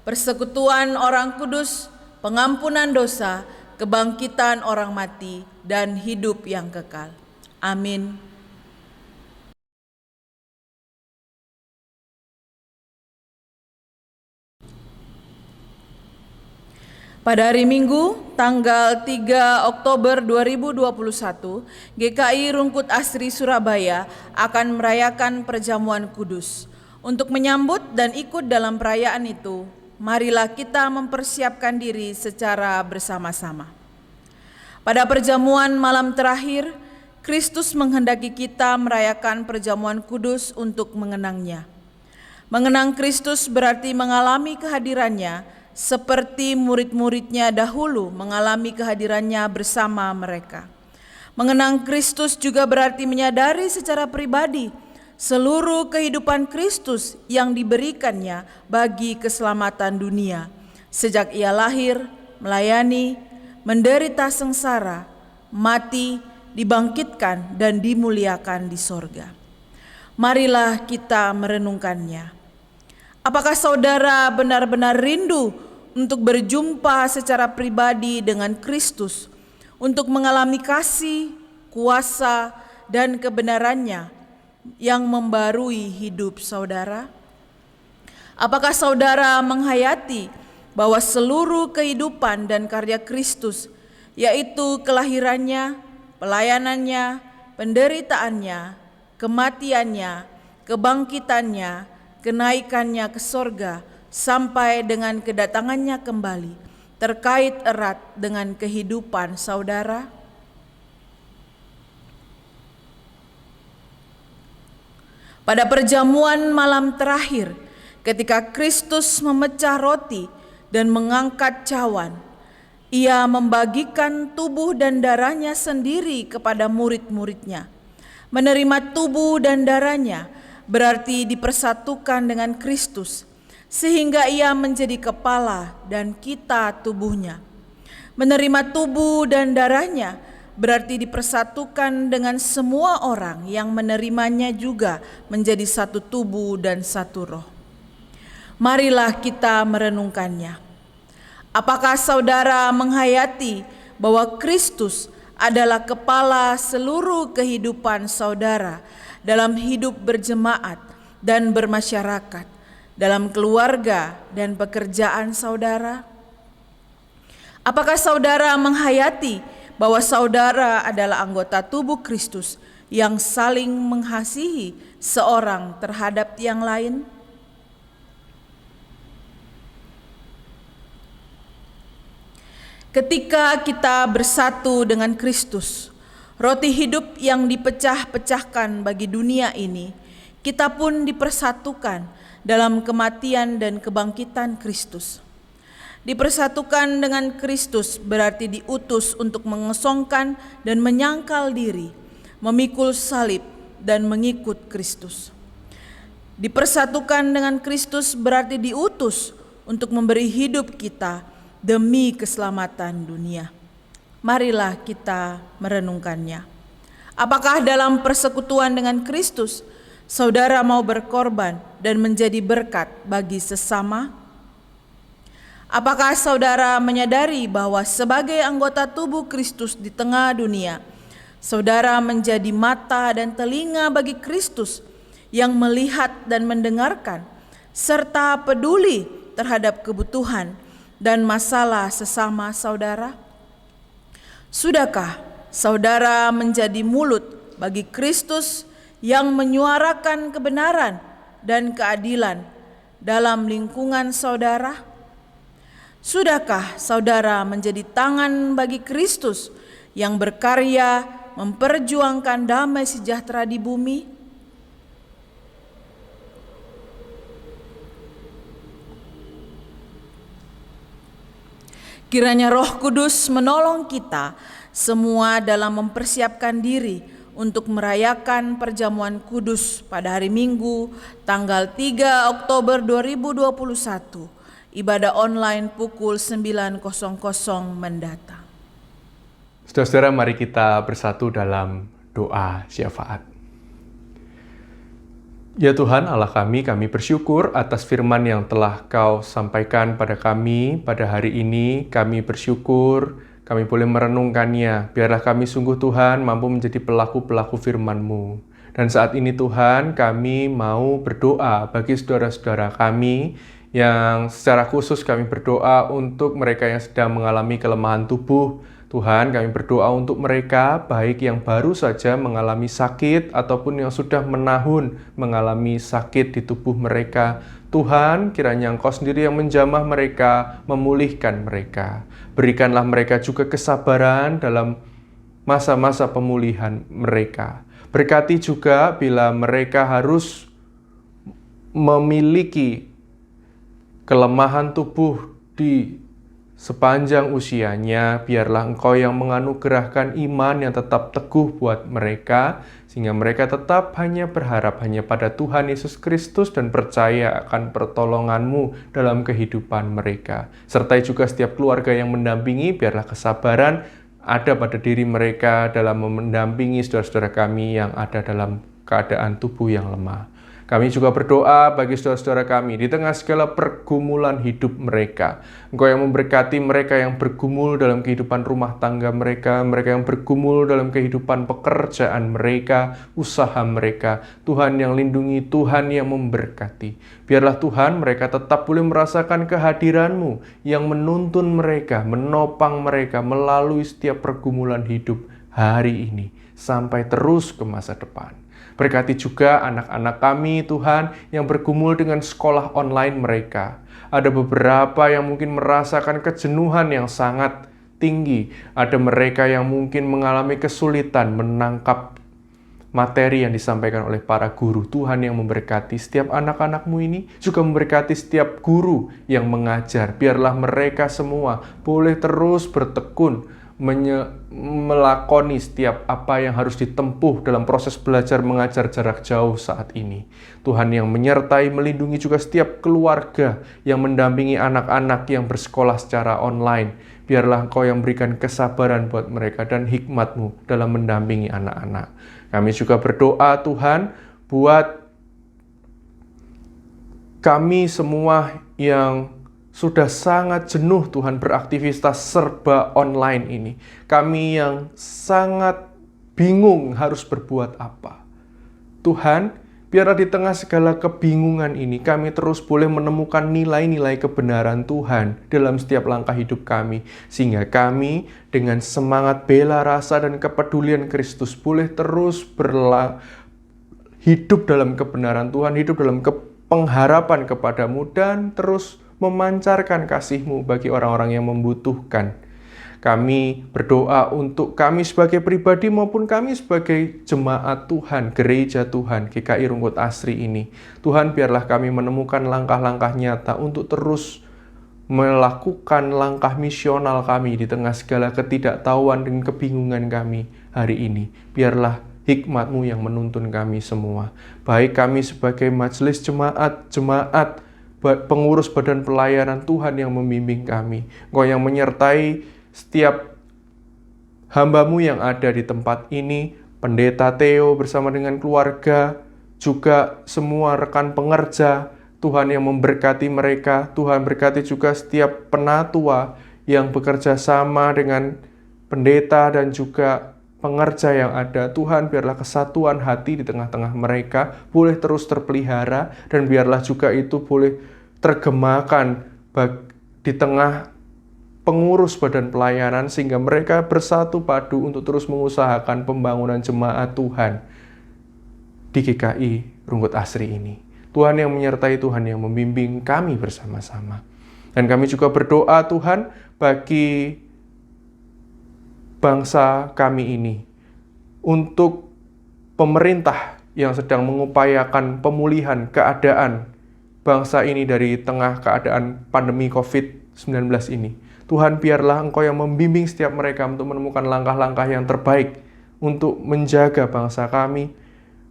persekutuan orang kudus, pengampunan dosa, kebangkitan orang mati, dan hidup yang kekal. Amin. Pada hari Minggu, tanggal 3 Oktober 2021, GKI Rungkut Asri Surabaya akan merayakan perjamuan kudus. Untuk menyambut dan ikut dalam perayaan itu, marilah kita mempersiapkan diri secara bersama-sama. Pada perjamuan malam terakhir, Kristus menghendaki kita merayakan perjamuan kudus untuk mengenangnya. Mengenang Kristus berarti mengalami kehadirannya, seperti murid-muridnya dahulu mengalami kehadirannya bersama mereka. Mengenang Kristus juga berarti menyadari secara pribadi seluruh kehidupan Kristus yang diberikannya bagi keselamatan dunia, sejak ia lahir, melayani, menderita sengsara, mati, dibangkitkan, dan dimuliakan di sorga. Marilah kita merenungkannya. Apakah saudara benar-benar rindu untuk berjumpa secara pribadi dengan Kristus, untuk mengalami kasih, kuasa, dan kebenarannya yang membarui hidup saudara? Apakah saudara menghayati bahwa seluruh kehidupan dan karya Kristus, yaitu kelahirannya, pelayanannya, penderitaannya, kematiannya, kebangkitannya, kenaikannya ke sorga, sampai dengan kedatangannya kembali, terkait erat dengan kehidupan saudara? Pada perjamuan malam terakhir, ketika Kristus memecah roti dan mengangkat cawan, ia membagikan tubuh dan darahnya sendiri kepada murid-muridnya. Menerima tubuh dan darahnya berarti dipersatukan dengan Kristus, sehingga ia menjadi kepala dan kita tubuhnya. Menerima tubuh dan darahnya berarti dipersatukan dengan semua orang yang menerimanya juga menjadi satu tubuh dan satu roh. Marilah kita merenungkannya. Apakah saudara menghayati bahwa Kristus adalah kepala seluruh kehidupan saudara dalam hidup berjemaat dan bermasyarakat, dalam keluarga dan pekerjaan saudara? Apakah saudara menghayati bahwa saudara adalah anggota tubuh Kristus yang saling mengasihi seorang terhadap yang lain? Ketika kita bersatu dengan Kristus, roti hidup yang dipecah-pecahkan bagi dunia ini, kita pun dipersatukan dalam kematian dan kebangkitan Kristus. Dipersatukan dengan Kristus berarti diutus untuk mengosongkan dan menyangkal diri, memikul salib dan mengikut Kristus. Dipersatukan dengan Kristus berarti diutus untuk memberi hidup kita demi keselamatan dunia. Marilah kita merenungkannya. Apakah dalam persekutuan dengan Kristus, saudara mau berkorban dan menjadi berkat bagi sesama? Apakah saudara menyadari bahwa sebagai anggota tubuh Kristus di tengah dunia, saudara menjadi mata dan telinga bagi Kristus yang melihat dan mendengarkan, serta peduli terhadap kebutuhan dan masalah sesama saudara? Sudahkah saudara menjadi mulut bagi Kristus yang menyuarakan kebenaran dan keadilan dalam lingkungan saudara? Sudahkah saudara menjadi tangan bagi Kristus yang berkarya memperjuangkan damai sejahtera di bumi? Kiranya Roh Kudus menolong kita semua dalam mempersiapkan diri untuk merayakan perjamuan kudus pada hari Minggu tanggal 3 Oktober 2021, ibadah online pukul 9.00 mendatang. Saudara-saudara, mari kita bersatu dalam doa syafaat. Ya Tuhan Allah kami bersyukur atas firman yang telah Kau sampaikan pada kami pada hari ini. Kami bersyukur kami boleh merenungkannya. Biarlah kami sungguh Tuhan mampu menjadi pelaku-pelaku firman-Mu. Dan saat ini Tuhan, kami mau berdoa bagi saudara-saudara kami yang secara khusus kami berdoa untuk mereka yang sedang mengalami kelemahan tubuh. Tuhan, kami berdoa untuk mereka, baik yang baru saja mengalami sakit ataupun yang sudah menahun mengalami sakit di tubuh mereka. Tuhan, kiranya Engkau sendiri yang menjamah mereka, memulihkan mereka. Berikanlah mereka juga kesabaran dalam masa-masa pemulihan mereka. Berkati juga bila mereka harus memiliki kelemahan tubuh di sepanjang usianya, biarlah Engkau yang menganugerahkan iman yang tetap teguh buat mereka, sehingga mereka tetap hanya berharap hanya pada Tuhan Yesus Kristus dan percaya akan pertolongan-Mu dalam kehidupan mereka. Sertai juga setiap keluarga yang mendampingi, biarlah kesabaran ada pada diri mereka dalam mendampingi saudara-saudara kami yang ada dalam keadaan tubuh yang lemah. Kami juga berdoa bagi saudara-saudara kami di tengah segala pergumulan hidup mereka. Engkau yang memberkati mereka yang bergumul dalam kehidupan rumah tangga mereka, mereka yang bergumul dalam kehidupan pekerjaan mereka, usaha mereka. Tuhan yang lindungi, Tuhan yang memberkati. Biarlah Tuhan mereka tetap boleh merasakan kehadiran-Mu yang menuntun mereka, menopang mereka melalui setiap pergumulan hidup hari ini sampai terus ke masa depan. Berkati juga anak-anak kami, Tuhan, yang bergumul dengan sekolah online mereka. Ada beberapa yang mungkin merasakan kejenuhan yang sangat tinggi. Ada mereka yang mungkin mengalami kesulitan menangkap materi yang disampaikan oleh para guru. Tuhan yang memberkati setiap anak-anak-Mu ini, juga memberkati setiap guru yang mengajar. Biarlah mereka semua boleh terus bertekun melakoni setiap apa yang harus ditempuh dalam proses belajar mengajar jarak jauh saat ini. Tuhan yang menyertai, melindungi juga setiap keluarga yang mendampingi anak-anak yang bersekolah secara online. Biarlah Engkau yang berikan kesabaran buat mereka dan hikmat-Mu dalam mendampingi anak-anak. Kami juga berdoa Tuhan buat kami semua yang sudah sangat jenuh Tuhan beraktivitas serba online ini. Kami yang sangat bingung harus berbuat apa. Tuhan, biarlah di tengah segala kebingungan ini kami terus boleh menemukan nilai-nilai kebenaran Tuhan dalam setiap langkah hidup kami. Sehingga kami dengan semangat bela rasa dan kepedulian Kristus boleh terus hidup dalam kebenaran Tuhan, hidup dalam pengharapan kepadamu dan terus memancarkan kasih-Mu bagi orang-orang yang membutuhkan. Kami berdoa untuk kami sebagai pribadi maupun kami sebagai jemaat Tuhan, gereja Tuhan, GKI Rungkut Asri ini. Tuhan, biarlah kami menemukan langkah-langkah nyata untuk terus melakukan langkah misional kami di tengah segala ketidaktahuan dan kebingungan kami hari ini. Biarlah hikmat-Mu yang menuntun kami semua. Baik kami sebagai majelis jemaat, pengurus badan pelayanan, Tuhan yang membimbing kami. Engkau yang menyertai setiap hamba-Mu yang ada di tempat ini, Pendeta Theo bersama dengan keluarga, juga semua rekan pengerja, Tuhan yang memberkati mereka. Tuhan berkati juga setiap penatua yang bekerja sama dengan pendeta dan juga pengerja yang ada. Tuhan, biarlah kesatuan hati di tengah-tengah mereka boleh terus terpelihara, dan biarlah juga itu boleh tergemakan di tengah pengurus badan pelayanan, sehingga mereka bersatu padu untuk terus mengusahakan pembangunan jemaat Tuhan di GKI Rungkut Asri ini. Tuhan yang menyertai, Tuhan yang membimbing kami bersama-sama. Dan kami juga berdoa Tuhan bagi bangsa kami ini, untuk pemerintah yang sedang mengupayakan pemulihan keadaan bangsa ini dari tengah keadaan pandemi COVID-19 ini. Tuhan, biarlah Engkau yang membimbing setiap mereka untuk menemukan langkah-langkah yang terbaik untuk menjaga bangsa kami,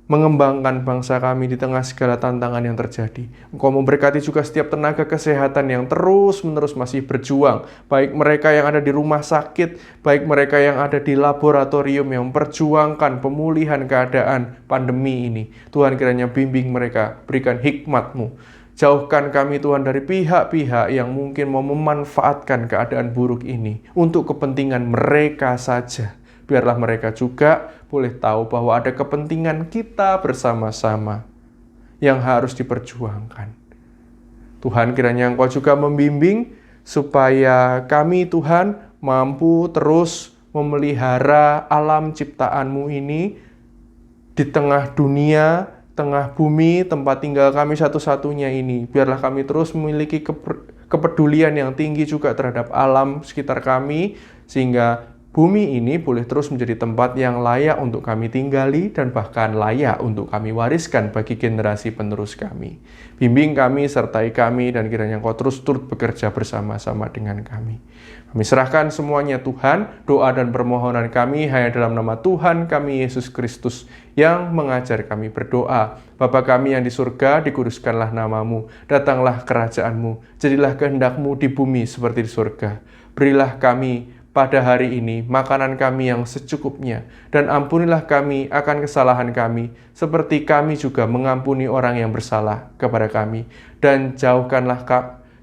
mengembangkan bangsa kami di tengah segala tantangan yang terjadi. Engkau memberkati juga setiap tenaga kesehatan yang terus-menerus masih berjuang, baik mereka yang ada di rumah sakit, baik mereka yang ada di laboratorium yang memperjuangkan pemulihan keadaan pandemi ini. Tuhan, kiranya bimbing mereka, berikan hikmat-Mu. Jauhkan kami Tuhan dari pihak-pihak yang mungkin mau memanfaatkan keadaan buruk ini untuk kepentingan mereka saja. Biarlah mereka juga boleh tahu bahwa ada kepentingan kita bersama-sama yang harus diperjuangkan. Tuhan, kiranya Engkau juga membimbing supaya kami Tuhan mampu terus memelihara alam ciptaan-Mu ini di tengah dunia, tengah bumi, tempat tinggal kami satu-satunya ini. Biarlah kami terus memiliki kepedulian yang tinggi juga terhadap alam sekitar kami, sehingga bumi ini boleh terus menjadi tempat yang layak untuk kami tinggali dan bahkan layak untuk kami wariskan bagi generasi penerus kami. Bimbing kami, sertai kami, dan kiranya Engkau terus turut bekerja bersama-sama dengan kami. Kami serahkan semuanya Tuhan, doa dan permohonan kami hanya dalam nama Tuhan kami Yesus Kristus yang mengajar kami berdoa. Bapa kami yang di surga, dikuduskanlah nama-Mu, datanglah kerajaan-Mu, jadilah kehendak-Mu di bumi seperti di surga. Berilah kami pada hari ini makanan kami yang secukupnya, dan ampunilah kami akan kesalahan kami, seperti kami juga mengampuni orang yang bersalah kepada kami. Dan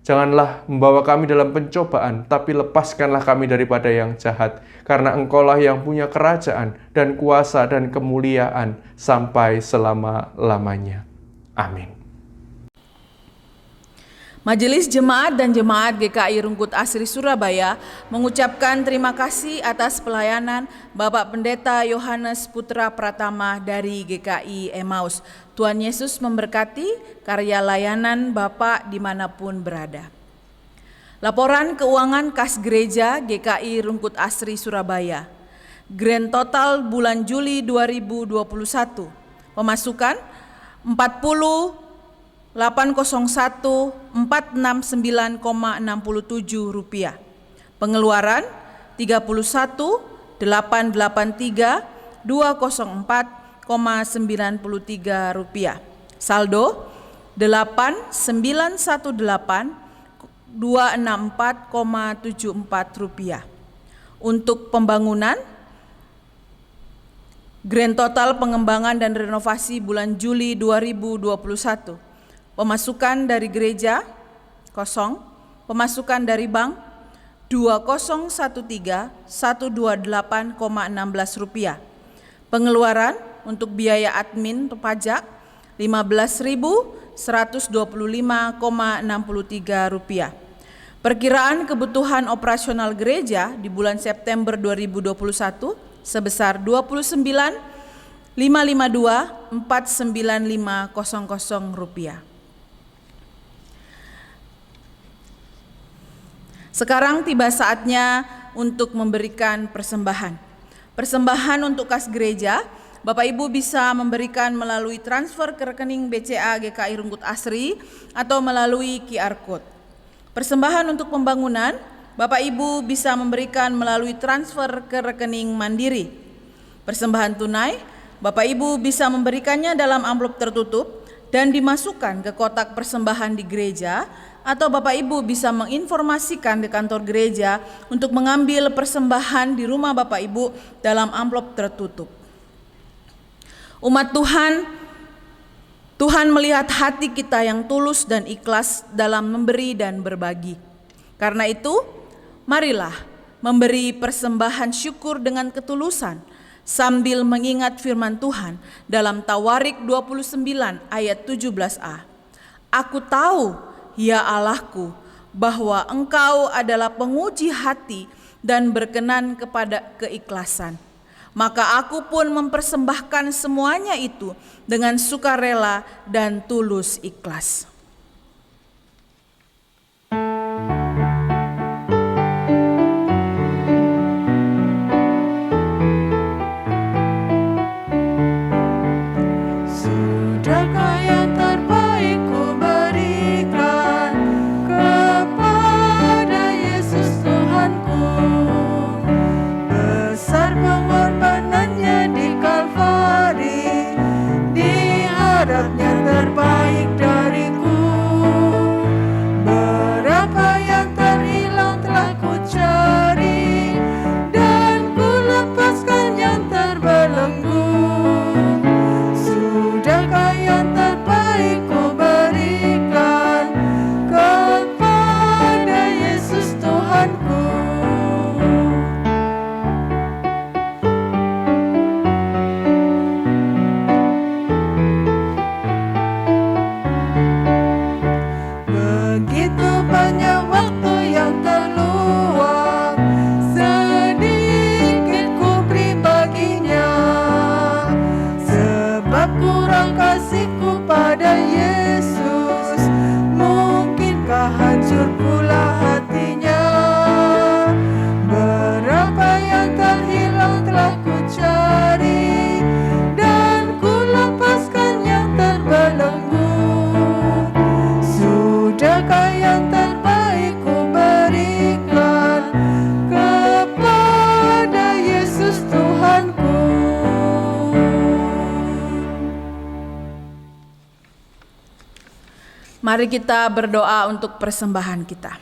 janganlah membawa kami dalam pencobaan, tapi lepaskanlah kami daripada yang jahat, karena Engkaulah yang punya kerajaan dan kuasa dan kemuliaan sampai selama-lamanya. Amin. Majelis Jemaat dan Jemaat GKI Rungkut Asri Surabaya mengucapkan terima kasih atas pelayanan Bapak Pendeta Yohanes Putra Pratama dari GKI Emmaus. Tuhan Yesus memberkati karya layanan Bapak dimanapun berada. Laporan keuangan kas gereja GKI Rungkut Asri Surabaya. Grand total bulan Juli 2021. Pemasukan 801.469,67 rupiah. Pengeluaran 31.883.204,93 rupiah. Saldo 8.918.264,74 rupiah. Untuk pembangunan, grand total pengembangan dan renovasi bulan Juli 2021. Pemasukan dari gereja kosong, pemasukan dari bank 2013.128,16 rupiah. Pengeluaran untuk biaya admin atau pajak 15.125,63 rupiah. Perkiraan kebutuhan operasional gereja di bulan September 2021 sebesar 29.552.495,00 rupiah. Sekarang tiba saatnya untuk memberikan persembahan. Persembahan untuk kas gereja, Bapak Ibu bisa memberikan melalui transfer ke rekening BCA GKI Rungkut Asri atau melalui QR Code. Persembahan untuk pembangunan, Bapak Ibu bisa memberikan melalui transfer ke rekening Mandiri. Persembahan tunai, Bapak Ibu bisa memberikannya dalam amplop tertutup dan dimasukkan ke kotak persembahan di gereja, atau Bapak Ibu bisa menginformasikan di kantor gereja untuk mengambil persembahan di rumah Bapak Ibu dalam amplop tertutup. Umat Tuhan, Tuhan melihat hati kita yang tulus dan ikhlas dalam memberi dan berbagi. Karena itu, marilah memberi persembahan syukur dengan ketulusan, sambil mengingat firman Tuhan dalam Tawarik 29 ayat 17a. Aku tahu, ya Allahku, bahwa Engkau adalah penguji hati dan berkenan kepada keikhlasan. Maka aku pun mempersembahkan semuanya itu dengan sukarela dan tulus ikhlas. Sudahkah yang terbaik ku berikan kepada Yesus Tuhanku? Besar pengorbanannya di Kalvari, diharapnya terbaik dariku. Berapa yang terhilang telah ku cari, dan ku lepaskan yang terbelenggu. Sudahkah yang terbaik ku berikan kepada Yesus Tuhanku? Begitu banyak waktu yang terluang, sedikit ku beri baginya. Sebab kurang kasihku pada Yesus, mungkinkah hancur pula hatinya? Berapa yang terhilang telah ku cari, dan ku lepaskan yang terbelenggu. Sudahkah yang terbaik ku berikan kepada Yesus Tuhanku? Mari kita berdoa untuk persembahan kita.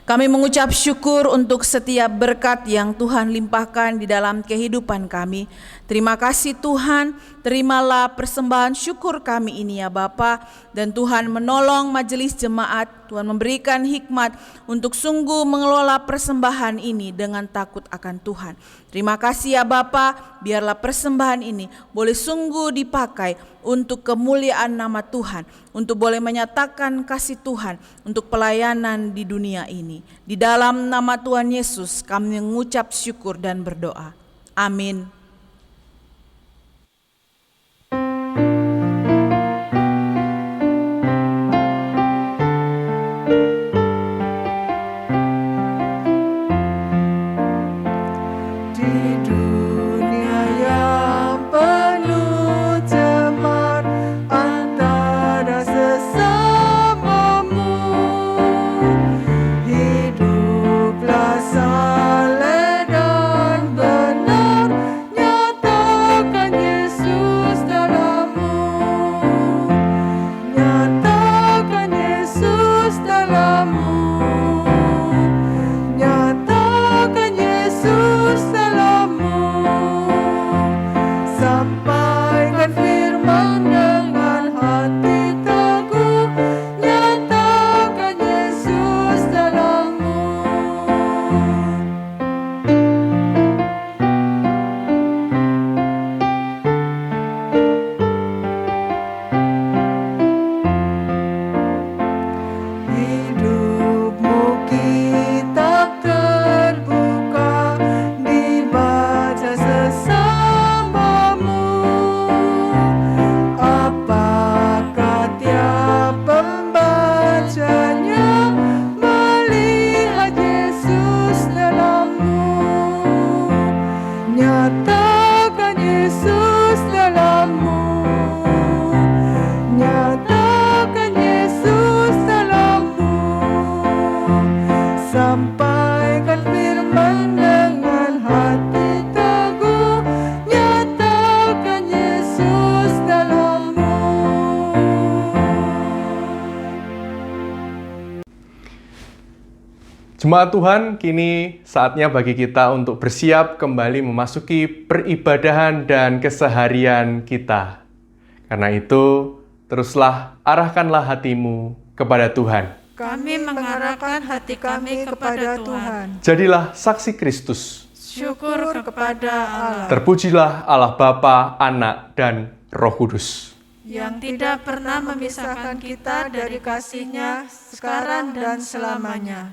Kami mengucap syukur untuk setiap berkat yang Tuhan limpahkan di dalam kehidupan kami. Terima kasih Tuhan, terimalah persembahan syukur kami ini ya Bapa. Dan Tuhan menolong majelis jemaat, Tuhan memberikan hikmat untuk sungguh mengelola persembahan ini dengan takut akan Tuhan. Terima kasih ya Bapa, biarlah persembahan ini boleh sungguh dipakai untuk kemuliaan nama Tuhan, untuk boleh menyatakan kasih Tuhan untuk pelayanan di dunia ini. Di dalam nama Tuhan Yesus kami mengucap syukur dan berdoa. Amin. Di dunia yang penuh cemar antara sesamamu, hiduplah saleh dan benar, nyatakan Yesus dalammu, nyatakan Yesus dalammu, nyatakan Yesus dalammu. Sampaikan firman dengan hati teguh, nyatakan Yesus dalammu. Hidupmu kitab terbuka, dibaca sesamamu. Apakah tiap pembacanya melihat Yesus dalammu? Nyatakan Yesus dalammu, nyatakan Yesus dalammu. Sampaikan firman dengan hati teguh, nyatakan Yesus dalammu. Jemaat Tuhan, kini saatnya bagi kita untuk bersiap kembali memasuki peribadahan dan keseharian kita. Karena itu, teruslah arahkanlah hatimu kepada Tuhan. Kami mengarahkan hati kami kepada Tuhan. Jadilah saksi Kristus. Syukur kepada Allah Terpujilah Allah Bapa, Anak, dan Roh Kudus. yang tidak pernah memisahkan kita dari kasih-Nya sekarang dan selamanya.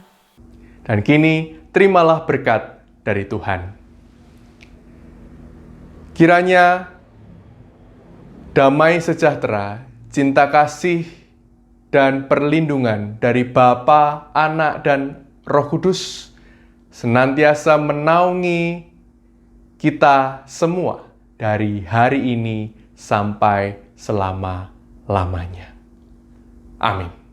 Dan kini terimalah berkat dari Tuhan. Kiranya damai sejahtera, cinta kasih, dan perlindungan dari Bapa, Anak, dan Roh Kudus senantiasa menaungi kita semua dari hari ini sampai selama-lamanya. Amin.